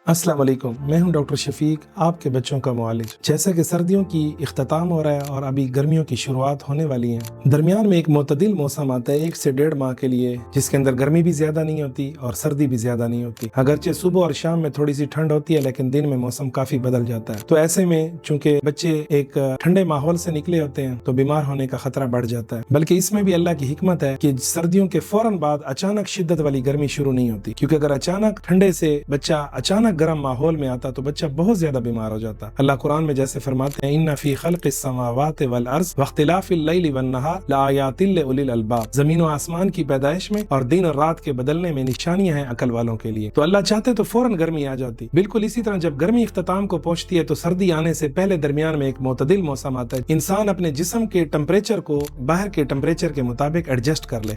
السلام علیکم، میں ہوں ڈاکٹر شفیق، آپ کے بچوں کا معالج۔ جیسا کہ سردیوں کی اختتام ہو رہا ہے اور ابھی گرمیوں کی شروعات ہونے والی ہیں، درمیان میں ایک معتدل موسم آتا ہے 1 سے 1.5 ماہ کے لیے، جس کے اندر گرمی بھی زیادہ نہیں ہوتی اور سردی بھی زیادہ نہیں ہوتی۔ اگرچہ صبح اور شام میں تھوڑی سی ٹھنڈ ہوتی ہے، لیکن دن میں موسم کافی بدل جاتا ہے۔ تو ایسے میں چونکہ بچے ایک ٹھنڈے ماحول سے نکلے ہوتے ہیں تو بیمار ہونے کا خطرہ بڑھ جاتا ہے، بلکہ اس میں بھی اللہ کی حکمت ہے کہ سردیوں کے فوراً بعد اچانک شدت والی گرمی شروع نہیں ہوتی، کیونکہ اگر اچانک ٹھنڈے سے بچہ اچانک گرم ماحول میں آتا تو بچہ بہت زیادہ بیمار ہو جاتا۔ اللہ قرآن میں جیسے فرماتے ہیں ان فی خلق السماوات والارض واختلاف اللیل والنہار لآیات لأولی الالباب، زمین و آسمان کی پیدائش میں اور دن اور رات کے بدلنے میں نشانیاں ہیں عقل والوں کے لیے۔ تو اللہ چاہتے تو فوراً گرمی آ جاتی۔ بالکل اسی طرح جب گرمی اختتام کو پہنچتی ہے تو سردی آنے سے پہلے درمیان میں ایک معتدل موسم آتا ہے، انسان اپنے جسم کے ٹمپریچر کو باہر کے ٹمپریچر کے مطابق ایڈجسٹ کر لے۔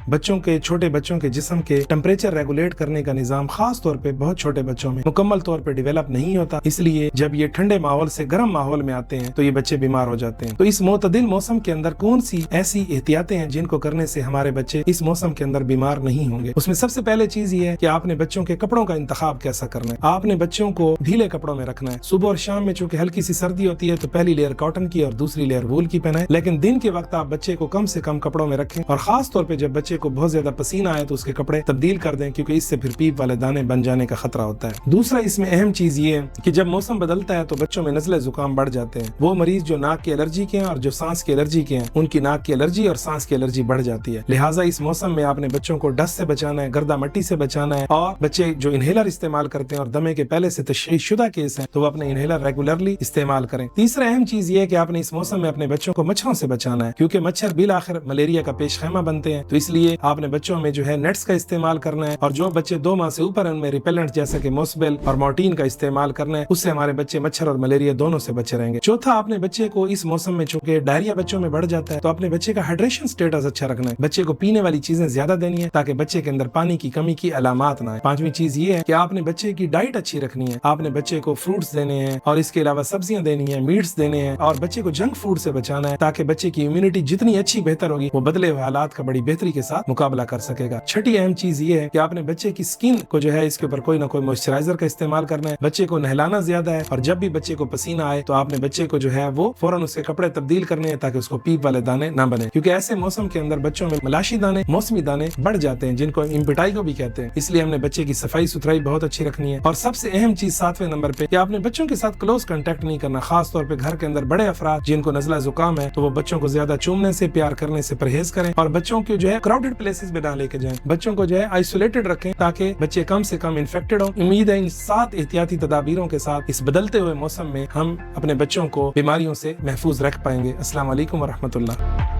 چھوٹے بچوں کے جسم کے ٹمپریچر ریگولیٹ کرنے کا نظام خاص طور پہ بہت چھوٹے بچوں میں مکمل طور پہ ڈیولپ نہیں ہوتا، اس لیے جب یہ ٹھنڈے ماحول سے گرم ماحول میں آتے ہیں تو یہ بچے بیمار ہو جاتے ہیں۔ تو اس معتدل موسم کے اندر کون سی ایسی احتیاطیں ہیں جن کو کرنے سے ہمارے بچے اس موسم کے اندر بیمار نہیں ہوں گے؟ اس میں سب سے پہلے چیز یہ ہے کہ آپ نے بچوں کے کپڑوں کا انتخاب کیسا کرنا ہے۔ آپ نے بچوں کو ڈھیلے کپڑوں میں رکھنا ہے۔ صبح اور شام میں چونکہ ہلکی سی سردی ہوتی ہے تو پہلی لیئر کاٹن کی اور دوسری لیئر وول کی پہنائیں، لیکن دن کے وقت آپ بچے کو کم سے کم کپڑوں میں رکھیں، اور خاص طور پہ جب بچے کو بہت زیادہ پسینہ آئے تو اس کے کپڑے تبدیل کر دیں، کیونکہ اس سے پھر پیپ والے دانے بن جانے کا خطرہ ہوتا ہے۔ دوسرا اس میں اہم چیز یہ ہے کہ جب موسم بدلتا ہے تو بچوں میں نزلے زکام بڑھ جاتے ہیں۔ وہ مریض جو ناک کی الرجی کے ہیں اور جو سانس کی الرجی کے ہیں، ان کی ناک کی الرجی اور سانس کی الرجی بڑھ جاتی ہے۔ لہٰذا اس موسم میں آپ نے بچوں کو ڈسٹ سے بچانا ہے، گردہ مٹی سے بچانا ہے، اور بچے جو انہیلر استعمال کرتے ہیں اور دمے کے پہلے سے تشخیص شدہ کیس ہیں تو وہ اپنے انہیلر ریگولرلی استعمال کریں۔ تیسرا اہم چیز یہ ہے کہ آپ نے اس موسم میں اپنے بچوں کو مچھروں سے بچانا ہے، کیونکہ مچھر بالآخر ملیریا کا پیش خیمہ بنتے ہیں، تو اس لیے آپ نے بچوں میں جو ہے نیٹس کا استعمال کرنا ہے، اور جو بچے 2 ماہ سے اوپر ہیں ان میں ریپیلنٹ جیسے کہ موسبل اور مورٹین کا استعمال کرنا ہے، اس سے ہمارے بچے مچھر اور ملیریا دونوں سے بچے رہیں گے۔ چوتھا، آپ نے بچے کو اس موسم میں چونکہ ڈائریا بچوں میں بڑھ جاتا ہے تو اپنے بچے کا ہائیڈریشن سٹیٹس اچھا رکھنا ہے، بچے کو پینے والی چیزیں زیادہ دینی ہے تاکہ بچے کے اندر پانی کی کمی کی علامات نہ آئے۔ پانچویں چیز یہ ہے کہ آپ نے بچے کی ڈائٹ اچھی رکھنی ہے، آپ نے بچے کو فروٹس دینے ہیں اور اس کے علاوہ سبزیاں دینی ہیں، میٹس دینے ہیں، اور بچے کو جنک فوڈ سے بچانا ہے تاکہ بچے کی امیونٹی جتنی اچھی بہتر ہوگی وہ بدلے ہوئے حالات کا بڑی بہتری کے ساتھ مقابلہ کر سکے گا۔ چھٹی اہم چیز یہ ہے کہ آپ نے بچے کی سکن کو جو ہے اس کے اوپر کوئی نہ کوئی موئسچرائزر کا استعمال کرنا ہے، بچے کو نہلانا زیادہ ہے، اور جب بھی بچے کو پسینہ آئے تو آپ نے بچے کو جو ہے وہ فوراً اس کے کپڑے تبدیل کرنے ہیں تاکہ اس کو پیپ والے دانے نہ بنے، کیونکہ ایسے موسم کے اندر بچوں میں ملاشی دانے، موسمی دانے بڑھ جاتے ہیں جن کو امپیٹائگو بھی کہتے ہیں۔ اس لیے ہم نے بچے کی صفائی ستھرائی بہت اچھی رکھنی ہے، اور سب سے اہم چیز 7ویں نمبر پہ کہ آپ نے بچوں کے ساتھ کلوز کنٹیکٹ نہیں کرنا، خاص طور پہ گھر کے اندر بڑے افراد جن کو نزلہ زکام ہے تو وہ بچوں کو زیادہ چومنے سے، پیار کرنے سے پرہیز کریں، اور بچوں کو جو ہے کراؤڈڈ پلیسز میں نہ لے کے جائیں، بچوں کو جو ہے آئسولیٹڈ رکھیں تاکہ بچے کم سے کم انفیکٹڈ ہوں۔ امید ہے ان 7 احتیاطی تدابیروں کے ساتھ اس بدلتے ہوئے موسم میں ہم اپنے بچوں کو بیماریوں سے محفوظ رکھ پائیں گے۔ السلام علیکم ورحمۃ اللہ۔